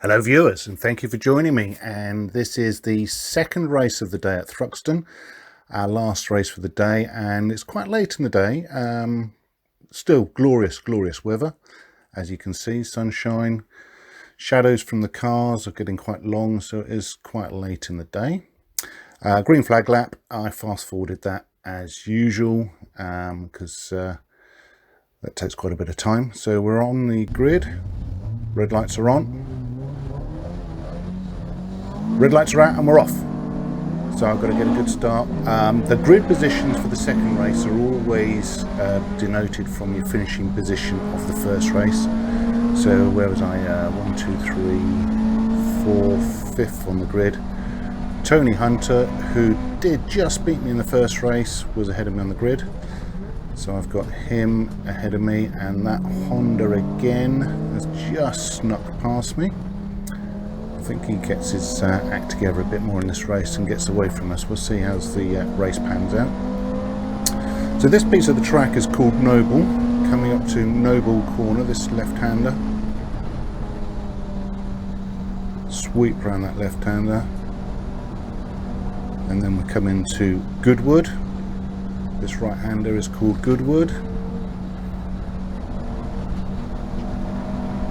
Hello viewers, and thank you for joining me. And this is the second race of the day at Thruxton, our last race for the day, and it's quite late in the day. Still glorious weather, as you can see. Sunshine, shadows from the cars are getting quite long, so it is quite late in the day. Green flag lap, I fast forwarded that as usual because that takes quite a bit of time. So we're on the grid, red lights are on. Red lights are out and we're off. So I've got to get a good start. The grid positions for the second race are always denoted from your finishing position of the first race. So where was I? 1, 2, 3, 4, 5th on the grid. Tony Hunter, who did just beat me in the first race, was ahead of me on the grid. So I've got him ahead of me, and that Honda again has just snuck past me. I think he gets his act together a bit more in this race and gets away from us. We'll see how the race pans out. So this piece of the track is called Noble. Coming up to Noble Corner, this left-hander. Sweep around that left-hander. And then we come into Goodwood. This right-hander is called Goodwood.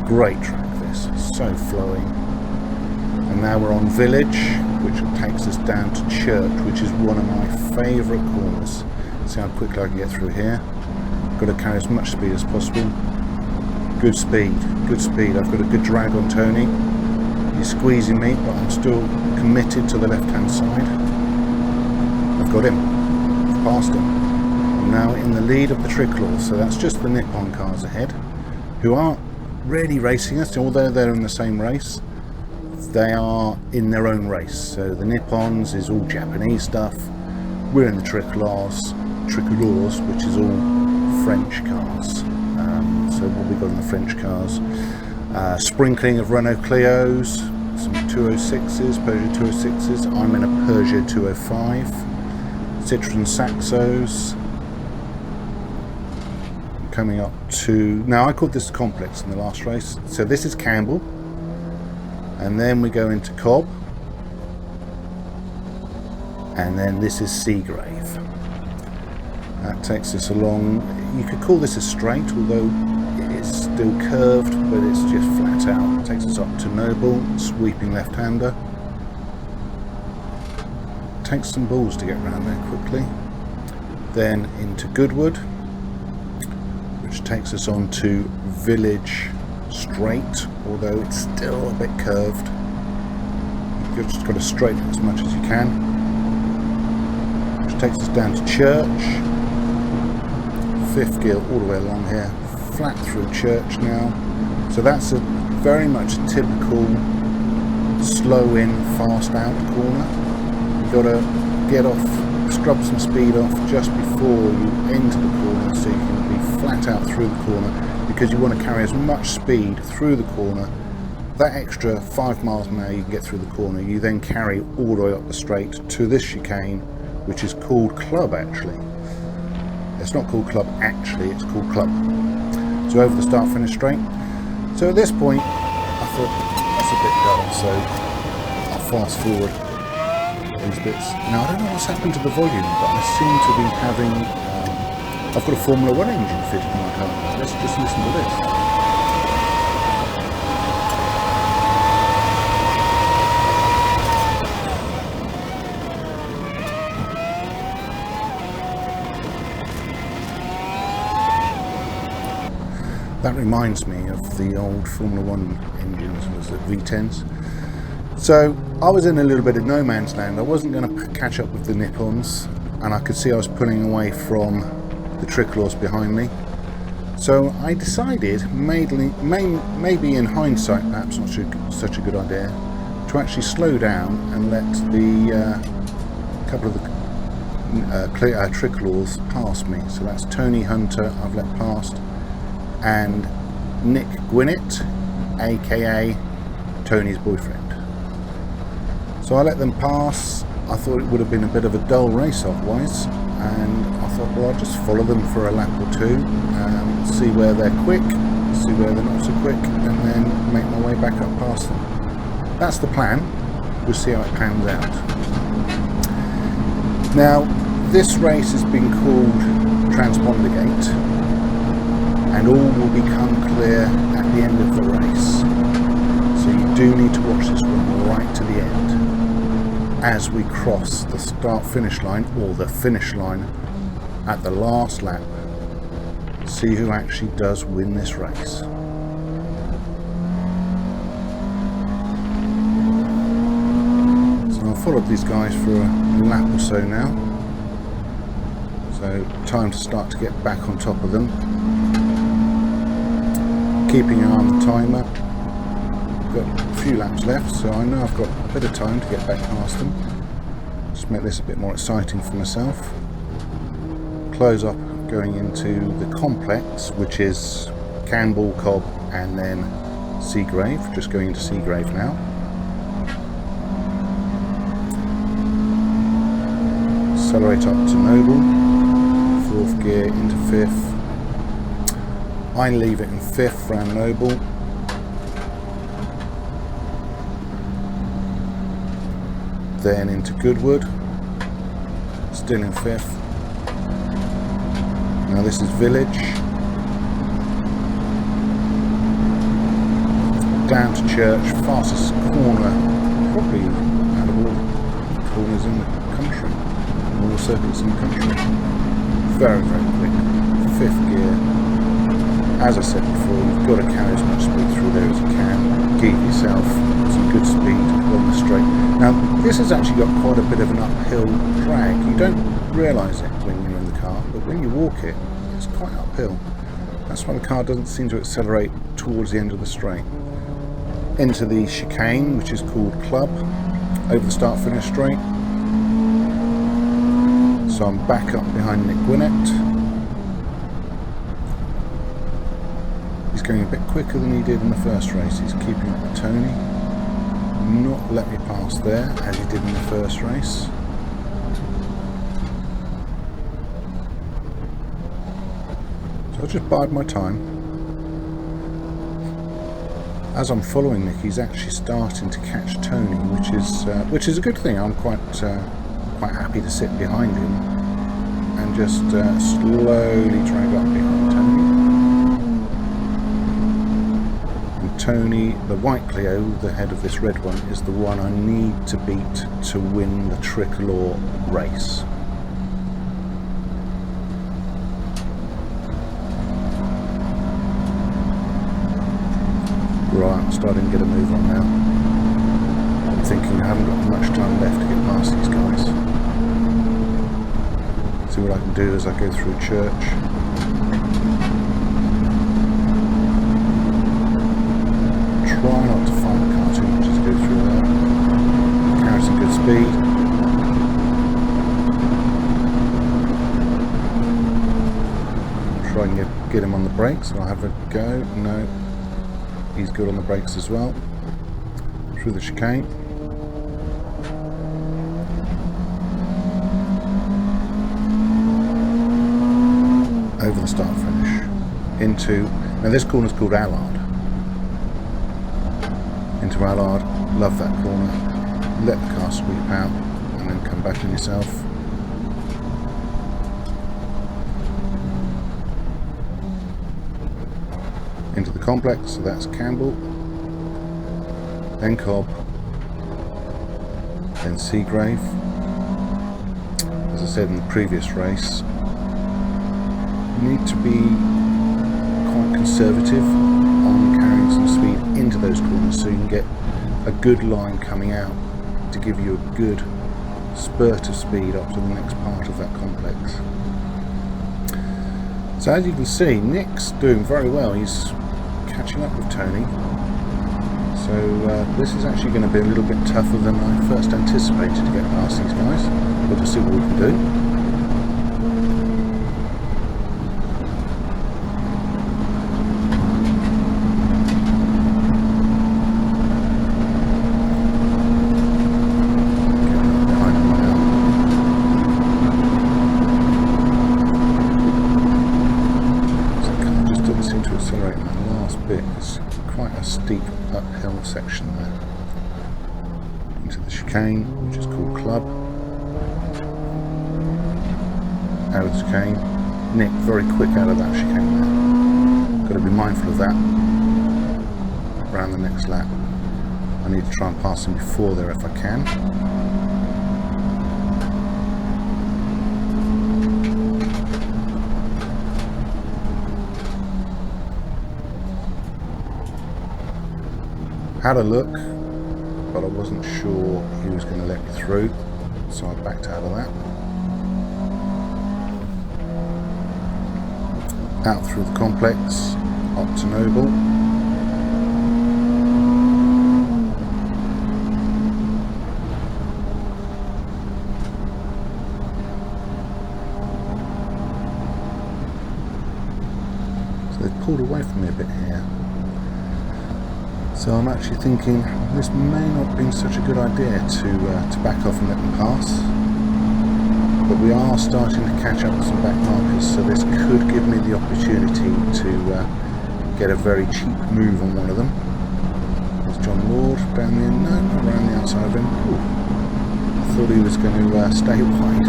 Great track this, so flowing. And now we're on Village, which takes us down to Church, which is one of my favourite corners. See how quickly I can get through here. Got to carry as much speed as possible. Good speed. I've got a good drag on Tony. He's squeezing me, but I'm still committed to the left-hand side. I've got him. I've passed him. I'm now in the lead of the Tricolore, so that's just the Nippon cars ahead, who aren't really racing us, although they're in the same race. They are in their own race. So the Nippons is all Japanese stuff. We're in the Tricolores, which is all French cars. So what we got in the French cars? Sprinkling of Renault Clios, some 206s, Peugeot 206s. I'm in a Peugeot 205. Citroen Saxos. Coming up to, now I called this Complex in the last race. So this is Campbell. And then we go into Cobb, and then this is Seagrave. That takes us along. You could call this a straight, although it's still curved, but it's just flat out. It takes us up to Noble, sweeping left-hander. Takes some balls to get around there quickly. Then into Goodwood, which takes us on to Village straight, although it's still a bit curved. You've just got to straighten it as much as you can, which takes us down to Church. 5th gear all the way along here, flat through Church now. So that's a very much typical slow in, fast out corner. You've got to get off, scrub some speed off just before you enter the corner, so you can be flat out through the corner, because you want to carry as much speed through the corner. That extra 5 miles an hour you can get through the corner, you then carry all the way up the straight to this chicane, which is called Club actually. It's not called Club actually, it's called Club. So over the start finish straight. So at this point I thought that's a bit dull, so I'll fast forward these bits. Now I don't know what's happened to the volume, but I seem to be having I've got a Formula 1 engine fitted in my car. Let's just listen to this. That reminds me of the old Formula 1 engines, was the V10s. So I was in a little bit of no man's land. I wasn't going to catch up with the Nippons, and I could see I was pulling away from the Tricolores behind me. So I decided, maybe in hindsight perhaps not such a good idea, to actually slow down and let the couple of the Tricolores pass me. So that's Tony Hunter I've let past, and Nick Gwinnett, aka Tony's boyfriend. So I let them pass. I thought it would have been a bit of a dull race otherwise, and I thought, well, I'll just follow them for a lap or two, see where they're quick, see where they're not so quick, and then make my way back up past them. that's the plan. We'll see how it pans out. Now, this race has been called Transponder Gate, and all will become clear at the end of the race. So you do need to watch this one right to the end as we cross the start-finish line, or the finish line at the last lap. See who actually does win this race. So I've followed these guys for a lap or so now. So time to start to get back on top of them. Keeping an eye on the timer. Got a few laps left, so I know I've got a bit of time to get back past them. Just make this a bit more exciting for myself. Close up going into the complex, which is Campbell, Cobb and then Seagrave. Just going into Seagrave now. Accelerate up to Noble. 4th gear into 5th. I leave it in 5th round Noble. Then into Goodwood, still in 5th. Now this is Village. Down to Church, fastest corner probably out of all corners in the country, all the circuits in the country. Very, very quick. 5th gear. As I said before, you've got to carry as much speed through there as you can. Give yourself some good speed along the straight. Now, this has actually got quite a bit of an uphill drag. You don't realise it when you're in the car, but when you walk it, it's quite uphill. That's why the car doesn't seem to accelerate towards the end of the straight. Into the chicane, which is called Club, over the start-finish straight. So I'm back up behind Nick Winnett. He's going a bit quicker than he did in the first race. He's keeping up with Tony. Not let me pass there as he did in the first race. So I'll just bide my time. As I'm following Nick, he's actually starting to catch Tony, which is a good thing. I'm quite happy to sit behind him and just slowly drag up behind Tony. Tony, the white Clio, the head of this red one, is the one I need to beat to win the Tricolore race. Right, I'm starting to get a move on now. I'm thinking I haven't got much time left to get past these guys. See what I can do as I go through Church. Try not to find the car too much as I go through there. Carry some good speed. Try and get him on the brakes. I'll have a go. No, he's good on the brakes as well. Through the chicane. Over the start finish. Into, now this corner is called Allard. Into Allard, love that corner, let the car sweep out and then come back on yourself. Into the complex, so that's Campbell, then Cobb, then Seagrave. As I said in the previous race, you need to be quite conservative on carrying some speed into those corners so you can get a good line coming out to give you a good spurt of speed up to the next part of that complex. So as you can see, Nick's doing very well. He's catching up with Tony. So this is actually going to be a little bit tougher than I first anticipated to get past these guys. We'll just see what we can do. Section there. chicane, which is called Club. Out of the chicane. Nick, very quick out of that chicane there. Got to be mindful of that. Around the next lap. I need to try and pass him before there if I can. Had a look, but I wasn't sure he was going to let me through, so I backed out of that. Out through the complex, up to Noble. So they've pulled away from me a bit here. So I'm actually thinking this may not have been such a good idea to back off and let them pass. But we are starting to catch up with some back markers, so this could give me the opportunity to get a very cheap move on one of them. There's John Lord down the end, no, around the outside of him. Ooh. I thought he was going to stay wide.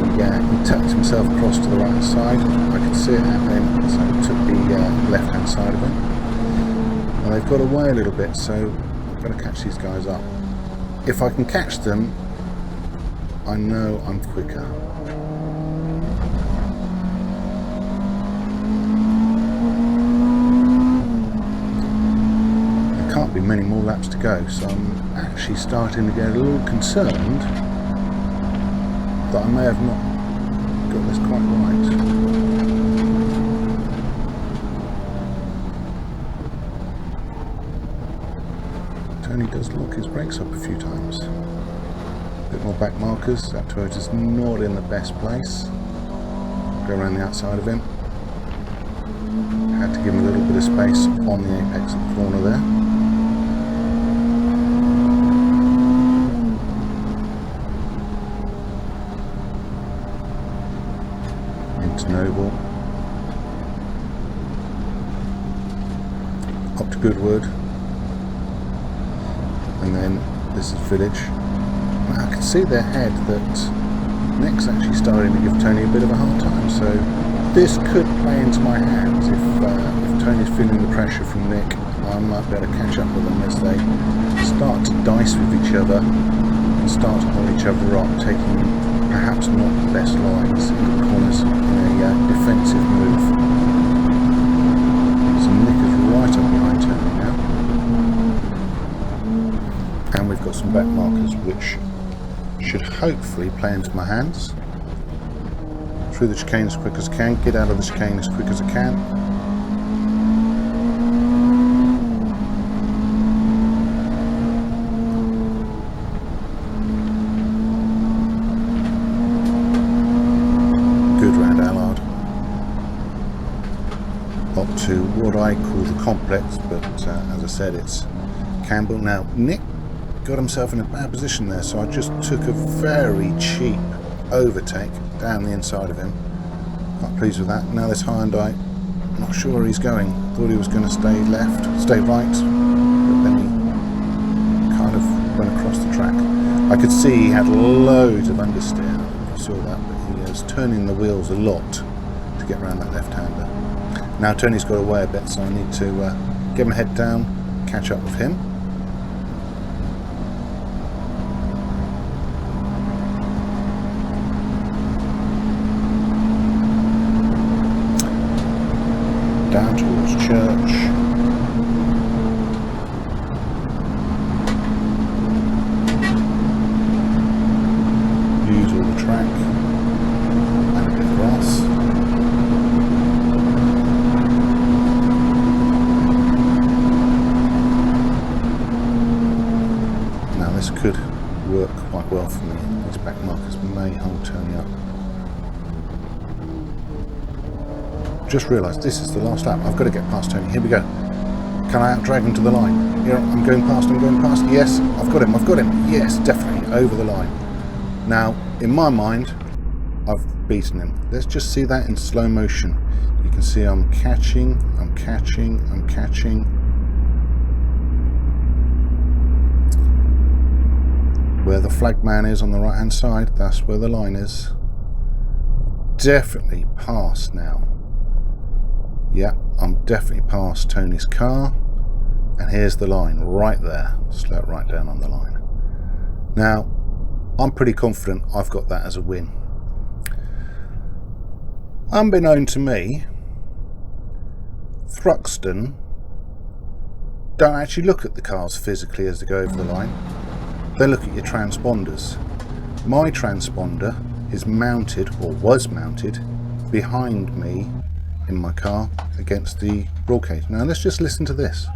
He tucked himself across to the right side. I could see it happening, so I took the left hand side of him. And they've got away a little bit, so I'm going to catch these guys up. If I can catch them, I know I'm quicker. There can't be many more laps to go, so I'm actually starting to get a little concerned that I may have not got this quite right. Tony does lock his brakes up a few times. A bit more back markers. That Toyota's not in the best place. Go around the outside of him. Had to give him a little bit of space on the apex of the corner there. Into Noble. Up to Goodwood. And then this is Village. Now I can see their head that Nick's actually starting to give Tony a bit of a hard time, so this could play into my hands. If Tony's feeling the pressure from Nick, I might be able to catch up with them as they start to dice with each other and start to hold each other up, taking perhaps not the best lines into the corners in a defensive move. So Nick is right up behind Tony now. And we've got some back markers which should hopefully play into my hands. Through the chicane as quick as I can, get out of the chicane as quick as I can. Good round Allard. Up to what I call the complex, but as I said, it's Campbell. Now Nick got himself in a bad position there, so I just took a very cheap overtake down the inside of him. Quite pleased with that. Now this Hyundai, not sure where he's going. Thought he was going to stay right, but then he kind of went across the track. I could see he had loads of understeer. I don't know if you saw that, but he was turning the wheels a lot to get around that left-hander. Now Tony's got away a bit, so I need to get my head down, catch up with him. Down towards Church. Use all the track and a bit of grass. Now this could work quite well for me. These back markers may hold Tony up. Just realised this is the last lap. I've got to get past Tony. Here we go. Can I out-drag him to the line? Here, I'm going past. Yes, I've got him. Yes, definitely, over the line. Now, in my mind, I've beaten him. Let's just see that in slow motion. You can see I'm catching. where the flag man is on the right hand side, that's where the line is. Definitely past now. Yeah, I'm definitely past Tony's car. And here's the line right there. Slow it right down on the line. Now, I'm pretty confident I've got that as a win. Unbeknown to me, Thruxton don't actually look at the cars physically as they go over the line. They look at your transponders. My transponder is mounted, or was mounted, behind me in my car against the roll cage. Now let's just listen to this.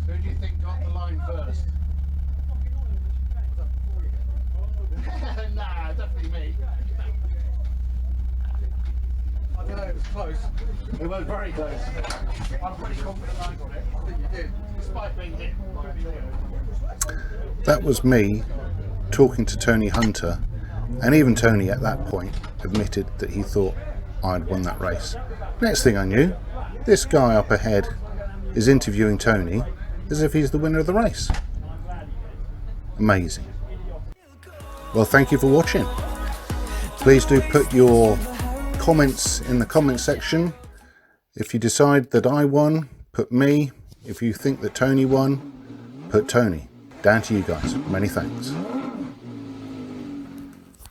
Who do you think got the line first? Nah, definitely me. I don't know, it was close. It was very close. I'm pretty confident I got it. I think you did, despite being hit by a vehicle. That was me talking to Tony Hunter, and even Tony at that point admitted that he thought I'd won that race. Next thing I knew, this guy up ahead is interviewing Tony as if he's the winner of the race. Amazing. Well, thank you for watching. Please do put your comments in the comment section. If you decide that I won, put me. If you think that Tony won, put Tony. Down to you guys. Many thanks.